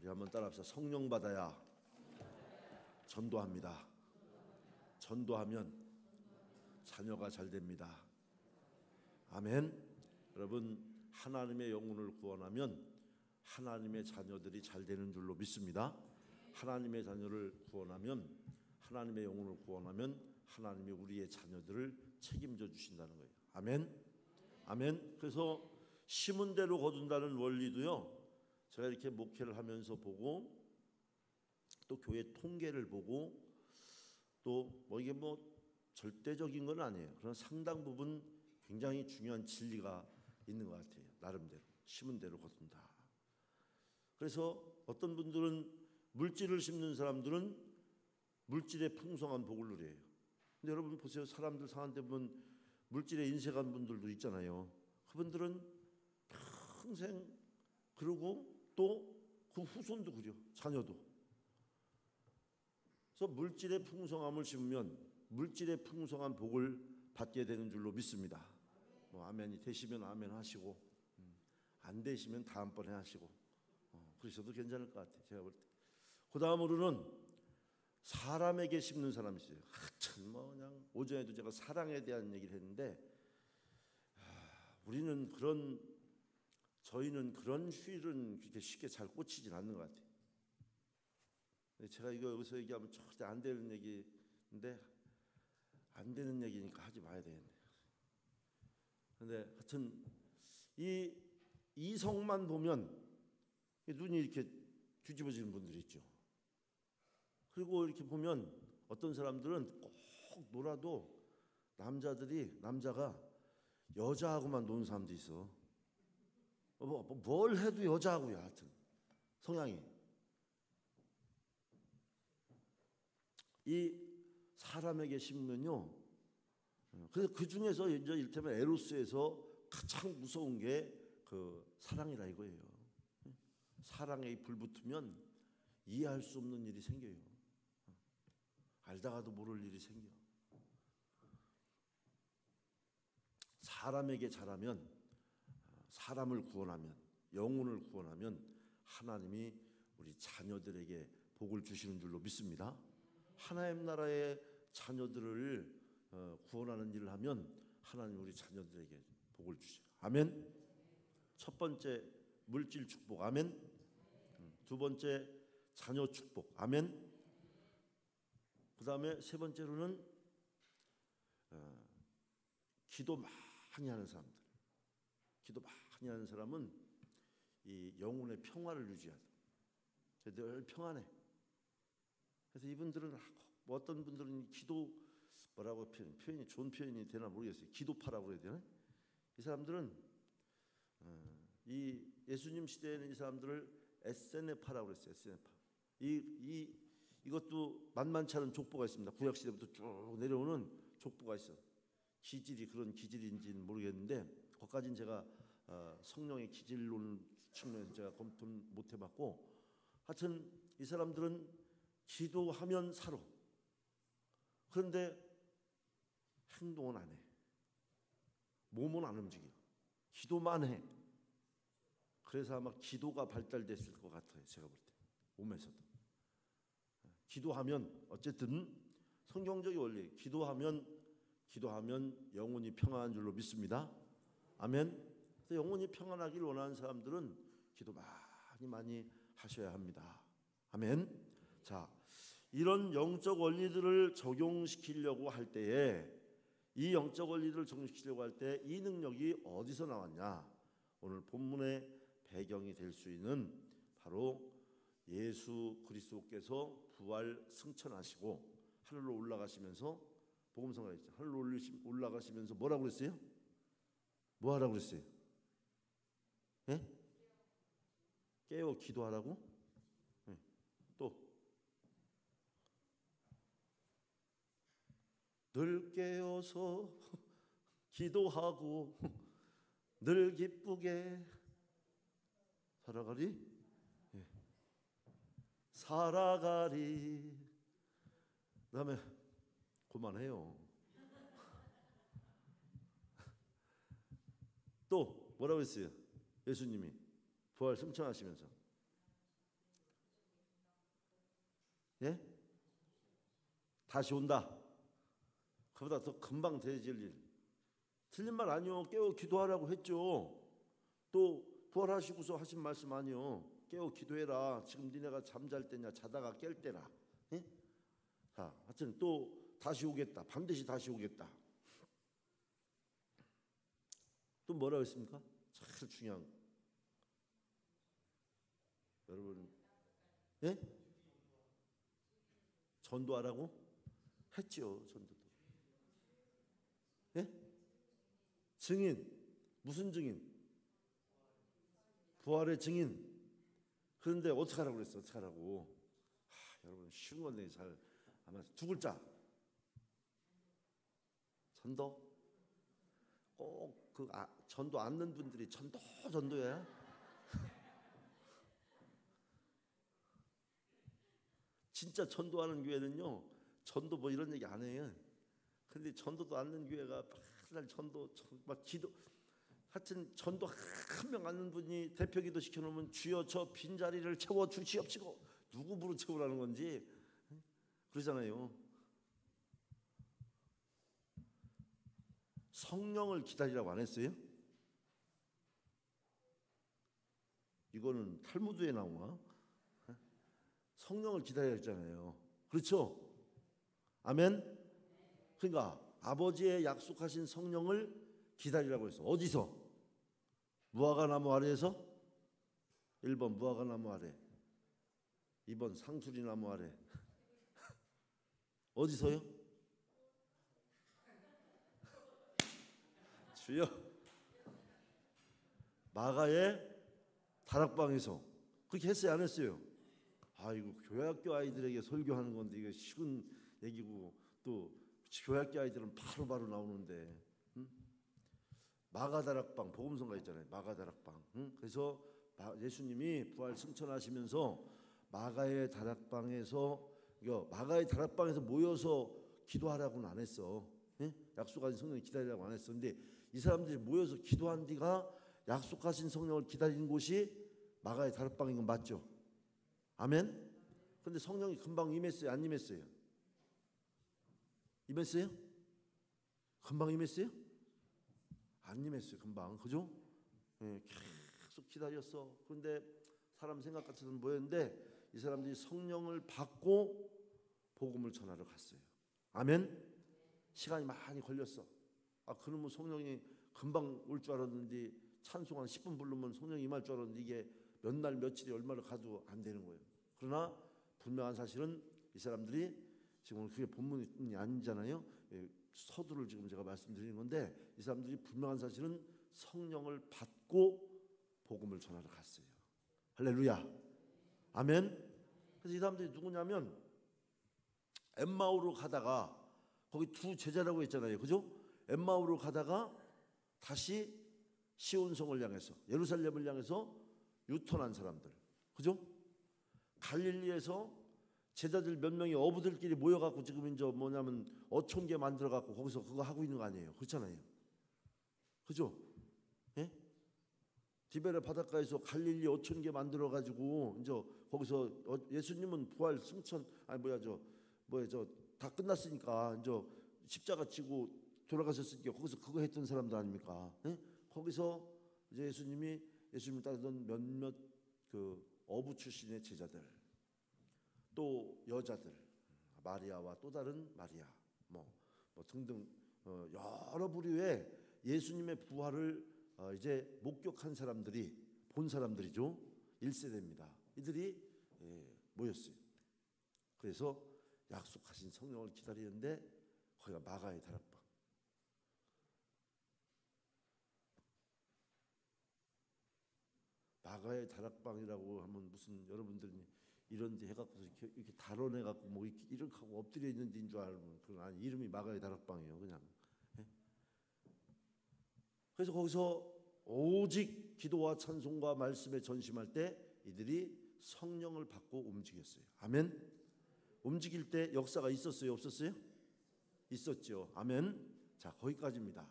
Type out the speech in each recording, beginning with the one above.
우리 한번 따라합시다. 성령 받아야 전도합니다. 전도하면 자녀가 잘 됩니다. 아멘. 여러분, 하나님의 영혼을 구원하면 하나님의 자녀들이 잘 되는 줄로 믿습니다. 하나님의 자녀를 구원하면, 하나님의 영혼을 구원하면 하나님이 우리의 자녀들을 책임져 주신다는 거예요. 아멘. 아멘. 그래서 심은 대로 거둔다는 원리도요, 제가 이렇게 목회를 하면서 보고, 또 교회 통계를 보고, 또 뭐 이게 뭐 절대적인 건 아니에요. 그러나 상당 부분 굉장히 중요한 진리가 있는 것 같아요. 나름대로 심은 대로 거둔다. 그래서 어떤 분들은 물질을 심는 사람들은 물질의 풍성한 복을 누려요. 근데 여러분 보세요. 사람들 상한데 보면 물질에 인색한 분들도 있잖아요. 그분들은 평생 그러고 또 그 후손도 그려, 자녀도. 그래서 물질의 풍성함을 심으면 물질의 풍성한 복을 받게 되는 줄로 믿습니다. 뭐 아멘이 되시면 아멘 하시고, 안 되시면 다음번에 하시고, 그러셔도 괜찮을 것 같아요. 제가 볼 때. 그 다음으로는 사람에게 심는 사람이 있어요. 참 뭐 그냥 오전에도 제가 사랑에 대한 얘기를 했는데, 저희는 그런 휠은 그렇게 쉽게 잘 꽂히진 않는 것 같아요. 제가 이거 여기서 얘기하면 절대 안 되는 얘기인데, 안 되는 얘기니까 하지 마야 되겠네요. 근데 하여튼 이 이성만 보면 눈이 이렇게 뒤집어지는 분들이 있죠. 그리고 이렇게 보면 어떤 사람들은 꼭 놀아도 남자가 여자하고만 노는 사람도 있어. 뭘 해도 여자하고야. 하여튼 성향이. 이 사람에게 심으면요, 그래서 그 중에서 이제 이를테면 에로스에서 가장 무서운 게 그 사랑이라 이거예요. 사랑에 불 붙으면 이해할 수 없는 일이 생겨요. 알다가도 모를 일이 생겨. 사람에게 잘하면, 사람을 구원하면, 영혼을 구원하면 하나님이 우리 자녀들에게 복을 주시는 줄로 믿습니다. 하나님 나라의 자녀들을 구원하는 일을 하면 하나님 우리 자녀들에게 복을 주셔요. 아멘. 첫 번째 물질 축복. 아멘. 두 번째 자녀 축복. 아멘. 그 다음에 세 번째로는 기도 많이 하는 사람들. 기도 많이 하는 사람은 이 영혼의 평화를 유지하죠. 늘 평안해. 그래서 이분들은 뭐 어떤 분들은 기도 뭐라고 표현이 좋은 표현이 되나 모르겠어요. 기도파라고 그래야 되나? 이 사람들은 이 예수님 시대에는 이 사람들을 에세네파라고 그랬어요. 에세네파. 이것도 만만치 않은 족보가 있습니다. 구약 시대부터 쭉 내려오는 족보가 있어. 그런 기질인지는 모르겠는데, 거기까지는 제가 성령의 기질론 측면에서 제가 검토 못 해봤고, 하여튼 이 사람들은 기도하면 살아. 그런데 행동은 안 해. 몸은 안 움직여. 기도만 해. 그래서 아마 기도가 발달됐을 것 같아요. 제가 볼 때. 몸에서도. 기도하면 어쨌든 성경적인 원리, 기도하면 영혼이 평안한 줄로 믿습니다. 아멘. 그래서 영혼이 평안하길 원하는 사람들은 기도 많이 하셔야 합니다. 아멘. 자, 이런 영적 원리들을 적용시키려고 할 때에, 이 영적 원리들을 적용시키려고 할 때 이 능력이 어디서 나왔냐? 오늘 본문의 배경이 될 수 있는 바로 예수 그리스도께서 부활 승천하시고 하늘로 올라가시면서, 복음성가 있죠. 하늘로 올라가시면서 뭐라고 그랬어요? 뭐 하라고 그랬어요? 예? 깨어 기도하라고? 예. 또 늘 깨어서 기도하고 늘 기쁘게 살아가리? 예. 살아가리. 그 다음에 그만해요. 또 뭐라고 했어요? 예수님이 부활 승천하시면서 예? 다시 온다. 그보다 더 금방 되어질 일. 틀린 말 아니요. 깨어 기도하라고 했죠. 또 부활하시고서 하신 말씀 아니요. 깨어 기도해라. 지금 니네가 잠잘 때냐 자다가 깰 때라. 예? 자, 하여튼 또 다시 오겠다. 반드시 다시 오겠다. 또 뭐라고 했습니까? 제일 중요한 거. 여러분, 예? 전도하라고 했죠. 전도도. 예? 증인. 무슨 증인? 부활의 증인. 그런데 어떻게 하라고 그랬어? 어떻게 하라고? 여러분 쉬운 건데 잘 아마 두 글자. 전도. 꼭 그 전도 않는 분들이 전도야. 진짜 전도하는 교회는요. 전도 뭐 이런 얘기 안 해요. 근데 전도도 않는 교회가 맨날 전도 막 기도. 하여튼 전도 한 명 않는 분이 대표 기도 시켜놓으면 주여 저 빈자리를 채워 주시옵시고 누구 부르 채우라는 건지 그러잖아요. 성령을 기다리라고 안 했어요? 이거는 탈무드에 나오나? 성령을 기다려야 했잖아요. 그렇죠? 아멘? 그러니까 아버지의 약속하신 성령을 기다리라고 했어. 어디서? 무화과나무 아래에서? 1번 무화과나무 아래, 2번 상수리나무 아래. 어디서요? 주여. 마가의 다락방에서. 그렇게 했어요 안 했어요? 이거 교회학교 아이들에게 설교하는 건데 이거 쉬운 얘기고 또 교회학교 아이들은 바로바로 나오는데. 마가다락방 복음성가 있잖아요. 마가다락방. 그래서 예수님이 부활 승천하시면서 마가의 다락방에서 모여서 기도하라고는 안 했어. 약속하신 성령을 기다리라고 안 했어. 근데 이 사람들이 모여서 기도한 뒤가 약속하신 성령을 기다리는 곳이 마가의 다락방인 건 맞죠? 아멘? 근데 성령이 금방 임했어요? 안 임했어요? 임했어요? 금방 임했어요? 안 임했어요. 금방. 그죠? 계속 기다렸어. 그런데 사람 생각 같아서는 뭐였는데 이 사람들이 성령을 받고 복음을 전하러 갔어요. 아멘? 시간이 많이 걸렸어. 그러면 성령이 금방 올 줄 알았는데 찬송 한 10분 부르면 성령이 임할 줄 알았는데 이게 몇 날 며칠이 얼마를 가도 안 되는 거예요. 그러나 분명한 사실은 이 사람들이 지금 그게 본문이 아니잖아요. 서두를 지금 제가 말씀드리는 건데 이 사람들이 분명한 사실은 성령을 받고 복음을 전하러 갔어요. 할렐루야. 아멘. 그래서 이 사람들이 누구냐면 엠마오로 가다가 거기 두 제자라고 했잖아요. 그죠? 엠마오로 가다가 다시 시온성을 향해서 예루살렘을 향해서 유턴한 사람들. 그죠? 갈릴리에서 제자들 몇 명이 어부들끼리 모여갖고 지금 이제 뭐냐면 어촌계 만들어갖고 거기서 그거 하고 있는 거 아니에요? 그렇잖아요. 그죠? 예? 디베레 바닷가에서 갈릴리 어촌계 만들어가지고 이제 거기서 예수님은 부활 승천 다 끝났으니까 이제 십자가 지고 돌아가셨으니까 거기서 그거 했던 사람들 아닙니까? 예? 거기서 이제 예수님을 따르던 몇몇 그 어부 출신의 제자들. 또 여자들 마리아와 또 다른 마리아 뭐 등등 여러 부류의 예수님의 부활을 이제 목격한 사람들이 본 사람들이죠. 1세대입니다. 이들이 모였어요. 그래서 약속하신 성령을 기다리는데 거기가 마가의 다락방. 마가의 다락방이라고 하면 무슨 여러분들이 이런 데 해갖고 이렇게 달아내갖고 뭐 이렇게 하고 엎드려 있는 데인 줄 알면 그건 아니. 이름이 마가의 다락방이에요. 그냥. 그래서 거기서 오직 기도와 찬송과 말씀에 전심할 때 이들이 성령을 받고 움직였어요. 아멘. 움직일 때 역사가 있었어요? 없었어요? 있었죠. 아멘. 자, 거기까지입니다.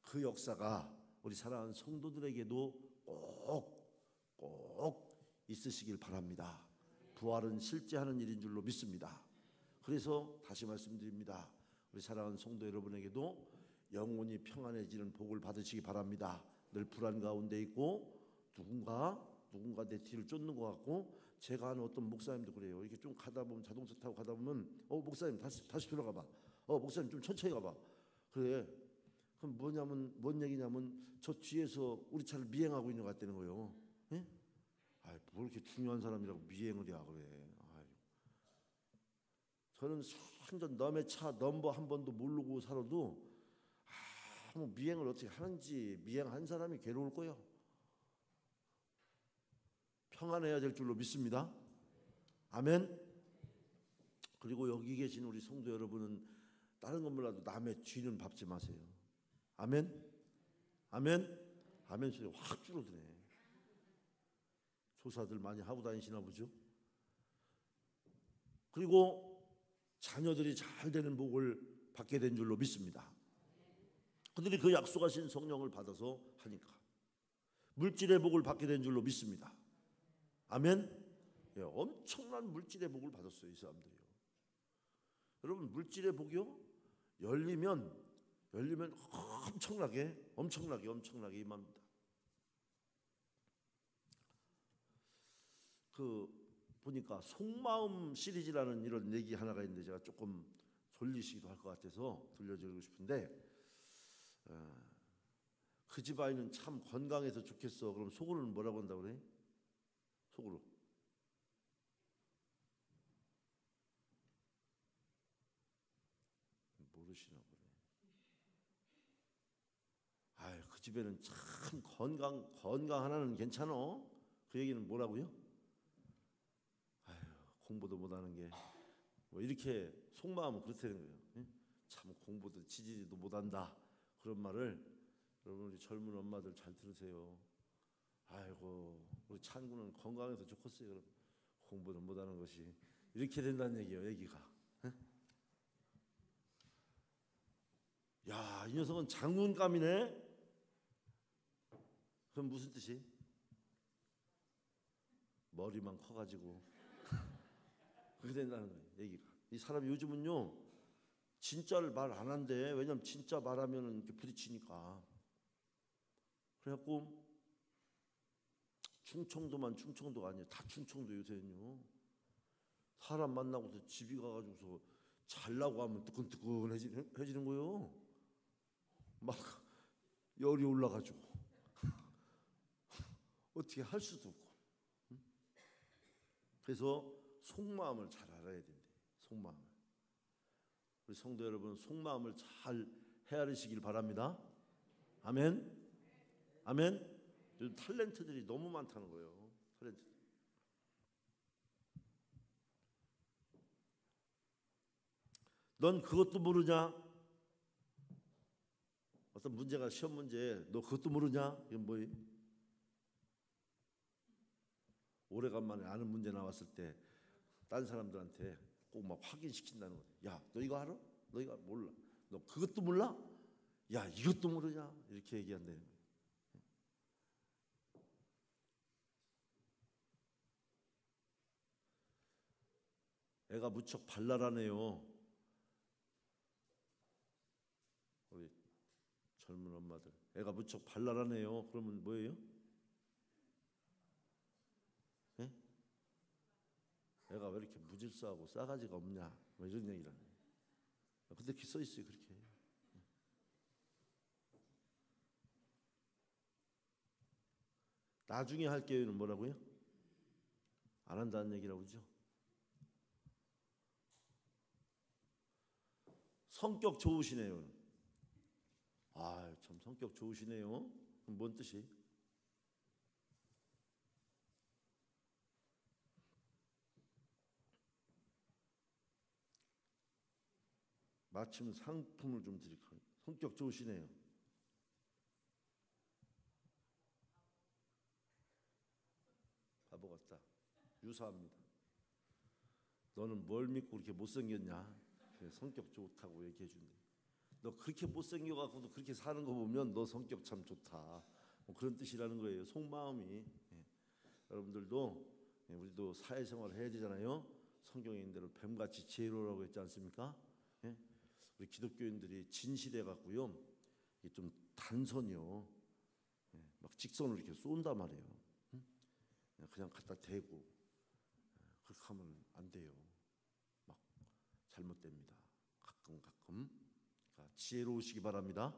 그 역사가 우리 사랑하는 성도들에게도 꼭 있으시길 바랍니다. 부활은 실제 하는 일인 줄로 믿습니다. 그래서 다시 말씀드립니다. 우리 사랑하는 성도 여러분에게도 영혼이 평안해지는 복을 받으시기 바랍니다. 늘 불안 가운데 있고 누군가 내 뒤를 쫓는 것 같고, 제가 아는 어떤 목사님도 그래요. 이렇게 좀 가다 보면, 자동차 타고 가다 보면 목사님 다시 돌아가 봐. 목사님 좀 천천히 가봐. 그래. 그럼 뭔 얘기냐면 저 뒤에서 우리 차를 미행하고 있는 것 같다는 거예요. 예? 뭐 이렇게 중요한 사람이라고 미행을 해야 그래. 저는 완전 남의 차 넘버 한 번도 모르고 살아도 뭐 미행을 어떻게 하는지, 미행한 사람이 괴로울 거예요. 평안해야 될 줄로 믿습니다. 아멘. 그리고 여기 계신 우리 성도 여러분은 다른 건 몰라도 남의 뒤는 밟지 마세요. 아멘. 아멘. 아멘 소리 확 줄어드네. 조사들 많이 하고 다니시나 보죠. 그리고 자녀들이 잘 되는 복을 받게 된 줄로 믿습니다. 그들이 그 약속하신 성령을 받아서 하니까 물질의 복을 받게 된 줄로 믿습니다. 아멘. 예, 엄청난 물질의 복을 받았어요, 이 사람들이요. 여러분, 물질의 복이요, 열리면 엄청나게 임합니다. 보니까 속마음 시리즈라는 이런 얘기 하나가 있는데, 제가 조금 졸리시기도 할 것 같아서 들려드리고 싶은데, 그 집 아이는 참 건강해서 좋겠어. 그럼 속으로는 뭐라고 한다고 그래? 속으로. 모르시나 보네. 그 집에는 참 건강 하나는 괜찮어. 그 얘기는 뭐라고요? 공부도 못하는 게 뭐 이렇게 속마음은 그렇다는 거예요. 참 공부도 지지도 못한다. 그런 말을 여러분, 우리 젊은 엄마들 잘 들으세요. 우리 찬구는 건강해서 좋겠어요. 그럼 공부도 못하는 것이 이렇게 된다는 얘기예요. 얘기가. 야, 이 녀석은 장군감이네. 그럼 무슨 뜻이? 머리만 커가지고 그렇게 된다는 거예요. 얘기가. 이 사람이 요즘은요, 진짜를 말 안 한대. 왜냐면 진짜 말하면 이렇게 부딪히니까. 그래갖고 충청도가 아니에요. 다 충청도 요새는요. 사람 만나고서 집이 가가지고서 잘라고 하면 뜨끈뜨끈해지는 거예요. 막 열이 올라가지고 어떻게 할 수도 없고. 그래서 속마음을 잘 알아야 된대. 속마음을. 우리 성도 여러분, 속마음을 잘 헤아리시길 바랍니다. 아멘. 아멘. 요즘 탤런트들이 너무 많다는 거예요. 탤런트. 넌 그것도 모르냐? 어떤 문제가 시험 문제, 너 그것도 모르냐? 이건 뭐예요? 오래간만에 아는 문제 나왔을 때 딴 사람들한테 꼭 막 확인시킨다는 거예요. 야, 너 이거 알아? 너 이거 몰라? 너 그것도 몰라? 야, 이것도 모르냐? 이렇게 얘기한다는 거예요. 애가 무척 발랄하네요. 우리 젊은 엄마들, 애가 무척 발랄하네요. 그러면 뭐예요? 예? 애가 왜 이렇게 무질서하고 싸가지가 없냐? 뭐 이런 얘기를 하네. 근데 이렇게 써 있어요, 그렇게. 나중에 할게요는 뭐라고요? 안 한다는 얘기라고 그러죠. 성격 좋으시네요. 참 성격 좋으시네요. 그럼 뭔 뜻이? 마침 상품을 좀 드릴까요? 성격 좋으시네요. 바보 같다. 유사합니다. 너는 뭘 믿고 그렇게 못생겼냐? 성격 좋다고 얘기해 준대. 너 그렇게 못생겨갖고도 그렇게 사는 거 보면 너 성격 참 좋다. 뭐 그런 뜻이라는 거예요. 속마음이. 여러분들도 우리도 사회생활 해야 되잖아요. 성경에 있는 대로 뱀같이 지혜로우라고 했지 않습니까? 예? 우리 기독교인들이 진실해 갖고요, 이게 좀 단선이요, 막 직선으로 이렇게 쏜단 말이에요. 그냥 갖다 대고 그렇게 하면 안 돼요. 막 잘못됩니다. 가끔. 그러니까 지혜로우시기 바랍니다.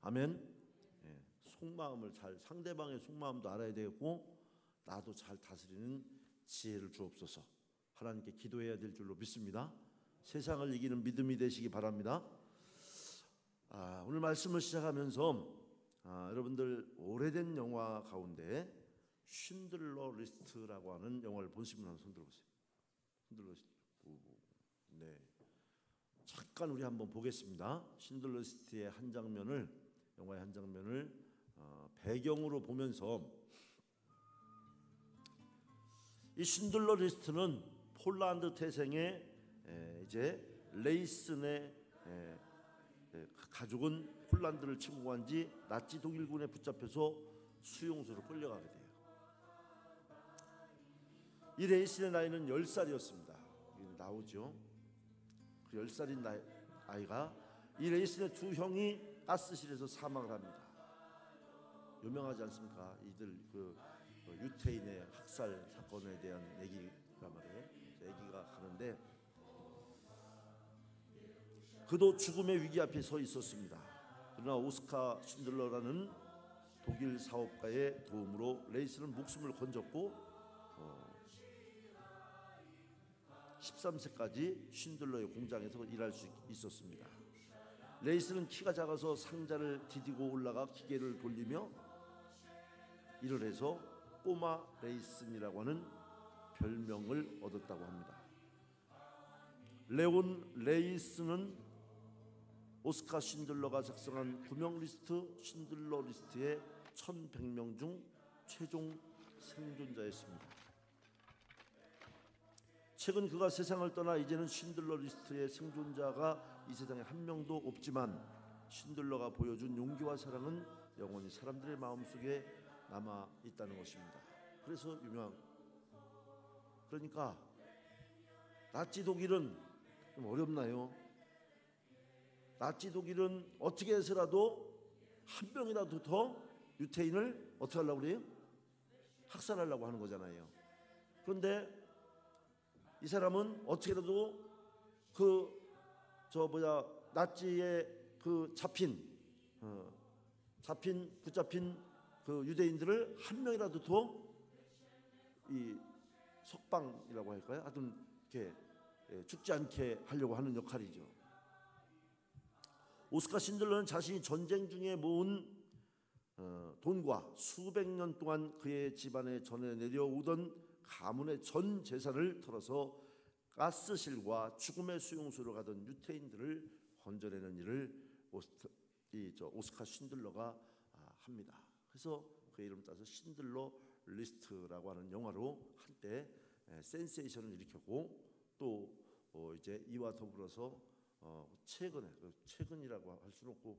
아멘. 속마음을 잘, 상대방의 속마음도 알아야 되고 나도 잘 다스리는 지혜를 주옵소서. 하나님께 기도해야 될 줄로 믿습니다. 세상을 이기는 믿음이 되시기 바랍니다. 오늘 말씀을 시작하면서 여러분들 오래된 영화 가운데 쉰들러 리스트라고 하는 영화를 보신 분 한번 손 들어보세요. 쉰들러 리스트. 네. 잠깐 우리 한번 보겠습니다. 쉰들러 리스트의 한 장면을, 영화의 한 장면을 배경으로 보면서, 이 쉰들러 리스트는 폴란드 태생의 이제 레이슨의 가족은 폴란드를 침공한 지 나치 독일군에 붙잡혀서 수용소로 끌려가게 돼요. 이 레이슨의 나이는 10살이었습니다. 나오죠. 그 10살인 아이가, 이 레이슨의 두 형이 가스실에서 사망을 합니다. 유명하지 않습니까? 이들 유태인의 학살 사건에 대한 얘기란 말이에요. 얘기가 가는데, 그도 죽음의 위기 앞에 서 있었습니다. 그러나 오스카 쉰들러라는 독일 사업가의 도움으로 레이슨은 목숨을 건졌고 13세까지 쉰들러의 공장에서 일할 수 있었습니다. 레이슨은 키가 작아서 상자를 디디고 올라가 기계를 돌리며 일을 해서 꼬마 레이슨이라고 하는 별명을 얻었다고 합니다. 레온 레이슨은 오스카 쉰들러가 작성한 구명 리스트 쉰들러 리스트의 1100명 중 최종 생존자였습니다. 최근 그가 세상을 떠나 이제는 쉰들러 리스트의 생존자가 이 세상에 한 명도 없지만, 쉰들러가 보여준 용기와 사랑은 영원히 사람들의 마음속에 남아 있다는 것입니다. 그래서 그러니까 나치 독일은 좀 어렵나요? 나치 독일은 어떻게 해서라도 한 명이라도 더 유태인을 어떻게 하려고 그래요? 학살하려고 하는 거잖아요. 그런데 이 사람은 어떻게라도 나치에 붙잡힌 그 유대인들을 한 명이라도 더 이 석방이라고 할까요? 하여튼 이렇게 죽지 않게 하려고 하는 역할이죠. 오스카 쉰들러는 자신이 전쟁 중에 모은 돈과 수백 년 동안 그의 집안에 전해 내려오던 가문의 전 재산을 털어서 가스실과 죽음의 수용소로 가던 유태인들을 건져내는 일을 오스카 쉰들러가 합니다. 그래서 그 이름 따서 쉰들러 리스트라고 하는 영화로 한때 센세이션을 일으켰고, 또 이제 이와 더불어서 최근이라고 할 수는 없고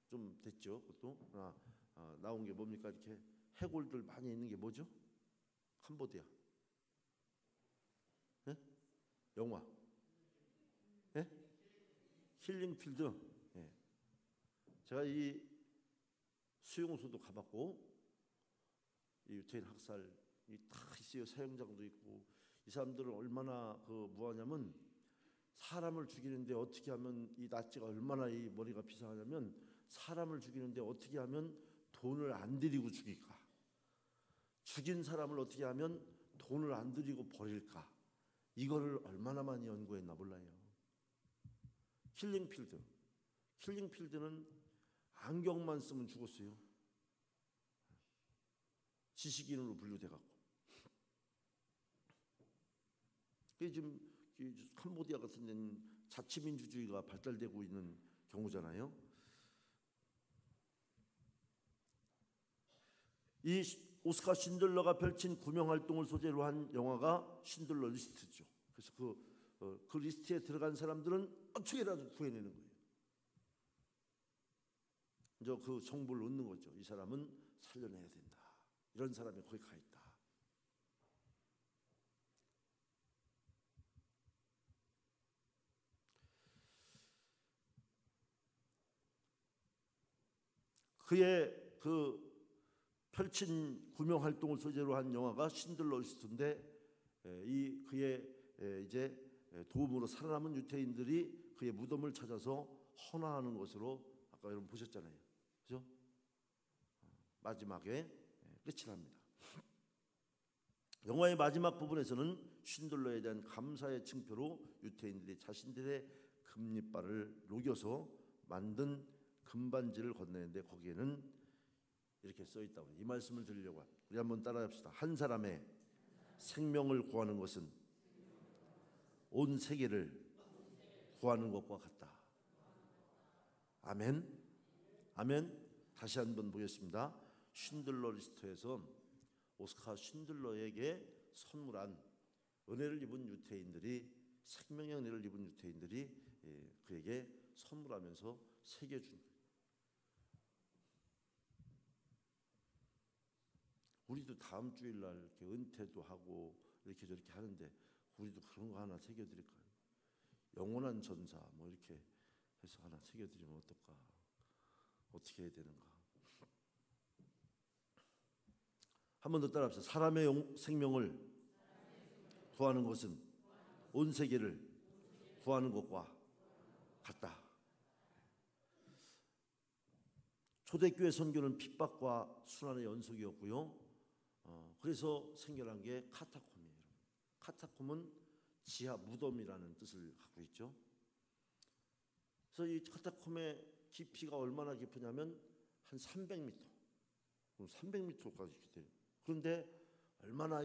좀 됐죠. 그것도 나온 게 뭡니까? 이렇게 해골들 많이 있는 게 뭐죠? 캄보디아. 네? 영화. 네? 힐링필드. 네. 제가 이 수용소도 가봤고, 이 유태인 학살이 다 있어요. 사형장도 있고. 이 사람들은 얼마나 무하냐면, 사람을 죽이는데 어떻게 하면, 이 나치가 얼마나 이 머리가 비상하냐면, 사람을 죽이는데 어떻게 하면 돈을 안 들이고 죽일까? 죽인 사람을 어떻게 하면 돈을 안 들이고 버릴까? 이거를 얼마나 많이 연구했나 몰라요. 힐링필드는 안경만 쓰면 죽었어요. 지식인으로 분류돼갖고. 지금 캄보디아 같은 데는 자치민주주의가 발달되고 있는 경우잖아요. 이 오스카 쉰들러가 펼친 구명 활동을 소재로 한 영화가 쉰들러 리스트죠. 그래서 그 리스트에 들어간 사람들은 어떻게라도 구해내는 거예요. 그 정보를 얻는 거죠. 이 사람은 살려내야 된다. 이런 사람이 거기 가 있다. 그의 그 펼친 구명 활동을 소재로 한 영화가 신들러 리스트인데, 이 그의 이제 도움으로 살아남은 유태인들이 그의 무덤을 찾아서 헌화하는 것으로 아까 여러분 보셨잖아요. 그죠? 마지막에 끝이 납니다. 영화의 마지막 부분에서는 신들러에 대한 감사의 징표로 유태인들이 자신들의 금리발을 녹여서 만든 금반지를 건네는데, 거기에는 이렇게 써 있다고. 이 말씀을 드리려고 합니다. 우리 한번 따라합시다. 한 사람의 생명을 구하는 것은 온 세계를 구하는 것과 같다. 아멘. 아멘. 다시 한번 보겠습니다. 쉰들러 리스트에서 오스카 쉰들러에게 선물한 은혜를 입은 유태인들이, 생명의 은혜를 입은 유태인들이 그에게 선물하면서 새겨준. 우리도 다음 주일날 이렇게 은퇴도 하고 이렇게 저렇게 하는데, 우리도 그런 거 하나 새겨드릴까요? 영원한 전사 뭐 이렇게 해서 하나 새겨드리면 어떨까? 어떻게 해야 되는가? 한 번 더 따라합시다. 사람의 생명을 구하는 것은 온 세계를 구하는 것과 같다. 초대교회 선교는 핍박과 순환의 연속이었고요. 그래서 생겨난 게 카타콤이에요. 카타콤은 지하 무덤이라는 뜻을 갖고 있죠. 그래서 이 카타콤의 깊이가 얼마나 깊으냐면 한 300m, 300m까지 돼요. 그런데 얼마나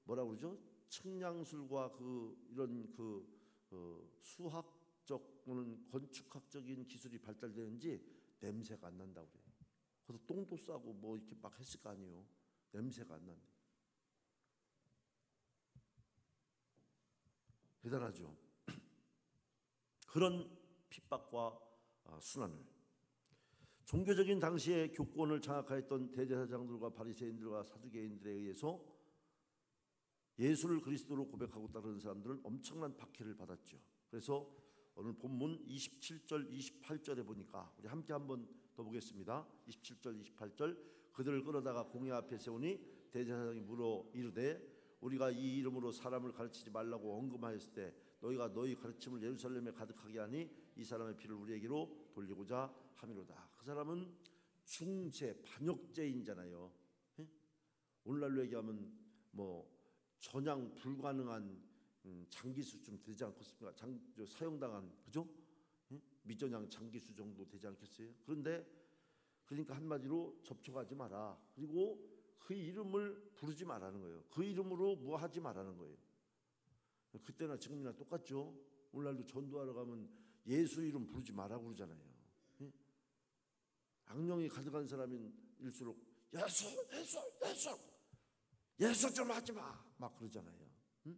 뭐라 그러죠? 측량술과 이런 수학적 또는 건축학적인 기술이 발달되는지 냄새가 안 난다고 그래요. 그래서 똥도 싸고 뭐 이렇게 막 했을 거 아니에요. 냄새가 안 난대. 대단하죠. 그런 핍박과 순환을, 종교적인 당시의 교권을 장악하였던 대제사장들과 바리새인들과 사두개인들에 의해서 예수를 그리스도로 고백하고 따르는 사람들은 엄청난 박해를 받았죠. 그래서 오늘 본문 27절 28절에 보니까 우리 함께 한번 더 보겠습니다. 27절 28절. 그들을 끌어다가 공회 앞에 세우니 대제사장이 물어 이르되 우리가 이 이름으로 사람을 가르치지 말라고 언급하였을 때 너희가 너희 가르침을 예루살렘에 가득하게 하니 이 사람의 피를 우리에게로 돌리고자 함이로다. 그 사람은 중죄, 반역죄인잖아요. 예? 오늘날로 얘기하면 뭐 전향 불가능한 장기수쯤 되지 않겠습니까? 사형당한, 그죠? 예? 미전향 장기수 정도 되지 않겠어요? 그러니까 한마디로 접촉하지 마라. 그리고 그 이름을 부르지 말라는 거예요. 그 이름으로 뭐 하지 말라는 거예요. 그때나 지금이나 똑같죠. 오늘날도 전도하러 가면 예수 이름 부르지 말라고 그러잖아요. 예? 악령이 가득한 사람일수록 예수 좀 하지 마 막 그러잖아요. 응?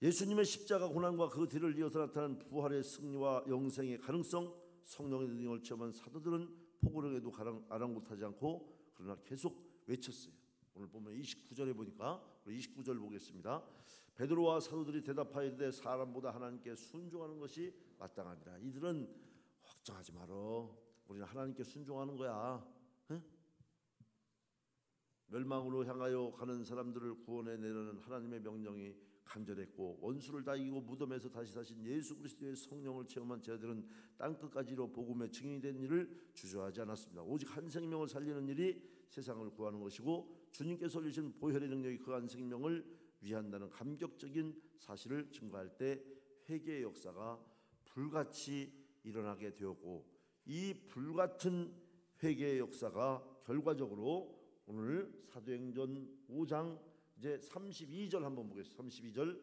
예수님의 십자가 고난과 그 뒤를 이어서 나타난 부활의 승리와 영생의 가능성, 성령의 능력을 체험한 사도들은 포고령에도 아랑곳하지 않고 그러나 계속 외쳤어요. 오늘 보면 29절에 보니까 우리 29절 보겠습니다. 베드로와 사도들이 대답하이르되 사람보다 하나님께 순종하는 것이 마땅합니다. 이들은 걱정하지 말어. 우리는 하나님께 순종하는 거야. 응? 멸망으로 향하여 가는 사람들을 구원해 내려는 하나님의 명령이 간절했고 원수를 다 이기고 무덤에서 다시 사신 예수 그리스도의 성령을 체험한 제자들은 땅끝까지로 복음의 증인이 된 일을 주저하지 않았습니다. 오직 한 생명을 살리는 일이 세상을 구하는 것이고 주님께서 올리신 보혈의 능력이 그 한 생명을 위한다는 감격적인 사실을 증거할 때 회개의 역사가 불같이 일어나게 되었고, 이 불같은 회개의 역사가 결과적으로 오늘 사도행전 5장 이제 32절 한번 보겠습니다. 32절.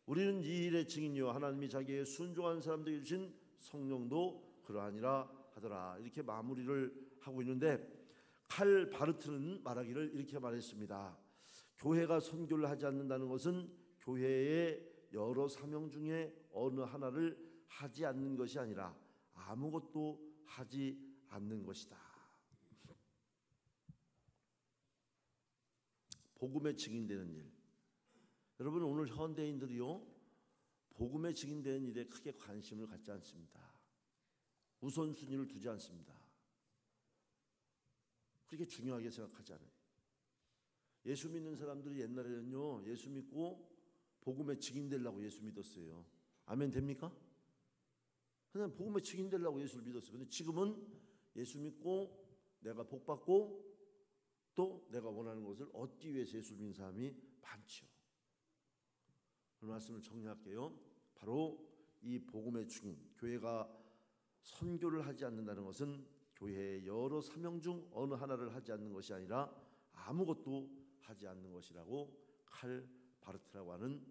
우리는 이 일의 증인이요 하나님이 자기의 순종한 사람들에게 주신 성령도 그러하니라 하더라. 이렇게 마무리를 하고 있는데, 칼 바르트는 말하기를 이렇게 말했습니다. 교회가 선교를 하지 않는다는 것은 교회의 여러 사명 중에 어느 하나를 하지 않는 것이 아니라 아무것도 하지 않는 것이다. 복음의 증인되는 일. 여러분, 오늘 현대인들이요 복음에 증인되는 일에 크게 관심을 갖지 않습니다. 우선순위를 두지 않습니다. 그렇게 중요하게 생각하지 않아요. 예수 믿는 사람들이 옛날에는요, 예수 믿고 복음에 증인되려고 예수 믿었어요. 아멘 됩니까? 그냥 복음에 증인되려고 예수를 믿었어요. 근데 지금은 예수 믿고 내가 복 받고 또 내가 원하는 것을 얻기 위해서 예수를 믿는 사람이 많죠. 그 말씀을 정리할게요. 바로 이 복음의 증인, 교회가 선교를 하지 않는다는 것은 교회의 여러 사명 중 어느 하나를 하지 않는 것이 아니라 아무것도 하지 않는 것이라고 칼 바르트라고 하는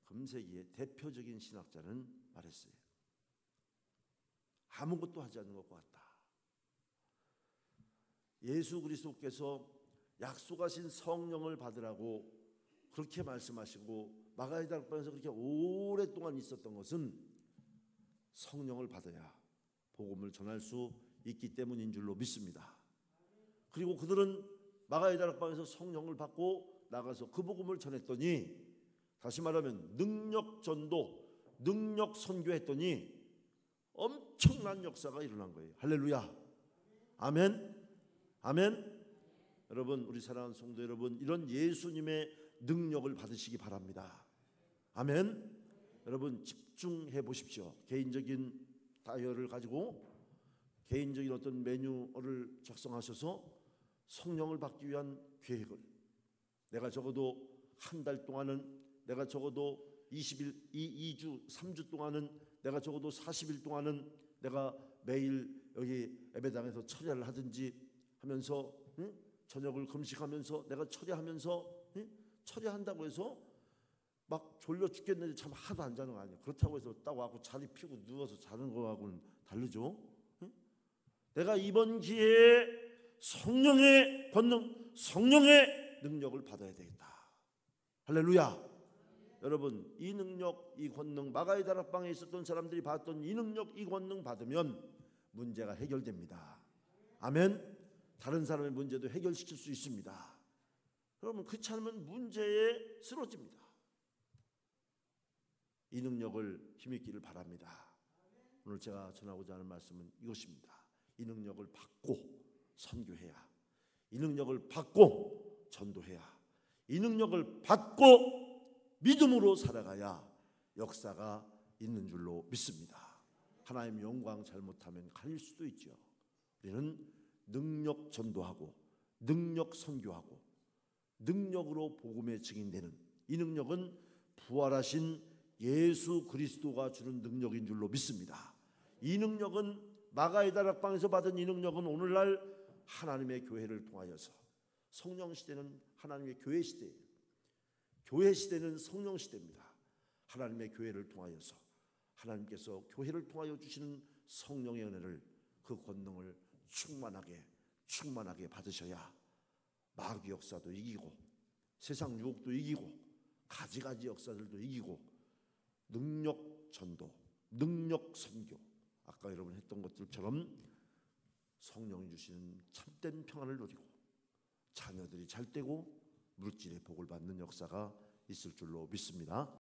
금세기의 대표적인 신학자는 말했어요. 아무것도 하지 않는 것과 같다. 예수 그리스도께서 약속하신 성령을 받으라고 그렇게 말씀하시고 마가의 다락방에서 그렇게 오랫동안 있었던 것은 성령을 받아야 복음을 전할 수 있기 때문인 줄로 믿습니다. 그리고 그들은 마가의 다락방에서 성령을 받고 나가서 그 복음을 전했더니, 다시 말하면 능력 전도, 능력 선교했더니 엄청난 역사가 일어난 거예요. 할렐루야. 아멘. 아멘. 여러분, 우리 사랑하는 성도 여러분, 이런 예수님의 능력을 받으시기 바랍니다. 아멘. 여러분 집중해 보십시오. 개인적인 다이어를 가지고 개인적인 어떤 매뉴얼을 작성하셔서 성령을 받기 위한 계획을, 내가 적어도 한 달 동안은, 내가 적어도 20일, 2주, 3주 동안은, 내가 적어도 40일 동안은 내가 매일 여기 예배당에서 철야를 하든지 하면서 저녁을 금식하면서 내가 철야하면서 철야한다고 해서 막 졸려 죽겠는데 참 하나도 안 자는 거 아니에요. 그렇다고 해서 딱 와서 자리 피고 누워서 자는 거하고는 다르죠. 내가 이번 기회에 성령의 권능, 성령의 능력을 받아야 되겠다. 할렐루야. 여러분, 이 능력, 이 권능, 마가의 다락방에 있었던 사람들이 받았던 이 능력, 이 권능 받으면 문제가 해결됩니다. 아멘. 다른 사람의 문제도 해결시킬 수 있습니다. 그러면 그렇지 않으면 문제에 쓰러집니다. 이 능력을 힘있기를 바랍니다. 오늘 제가 전하고자 하는 말씀은 이것입니다. 이 능력을 받고 선교해야, 이 능력을 받고 전도해야, 이 능력을 받고 믿음으로 살아가야 역사가 있는 줄로 믿습니다. 하나님 영광 잘못하면 가릴 수도 있죠. 우리는 능력 전도하고 능력 선교하고 능력으로 복음에 증인되는 이 능력은 부활하신 예수 그리스도가 주는 능력인 줄로 믿습니다. 이 능력은 마가의 다락방에서 받은 이 능력은 오늘날 하나님의 교회를 통하여서, 성령 시대는 하나님의 교회 시대예요. 교회 시대는 성령 시대입니다. 하나님의 교회를 통하여서 하나님께서 교회를 통하여 주시는 성령의 은혜를, 그 권능을 충만하게 받으셔야 마귀 역사도 이기고 세상 유혹도 이기고 가지가지 역사들도 이기고 능력 전도, 능력 선교, 아까 여러분 했던 것들처럼 성령이 주시는 참된 평안을 누리고 자녀들이 잘 되고 물질의 복을 받는 역사가 있을 줄로 믿습니다.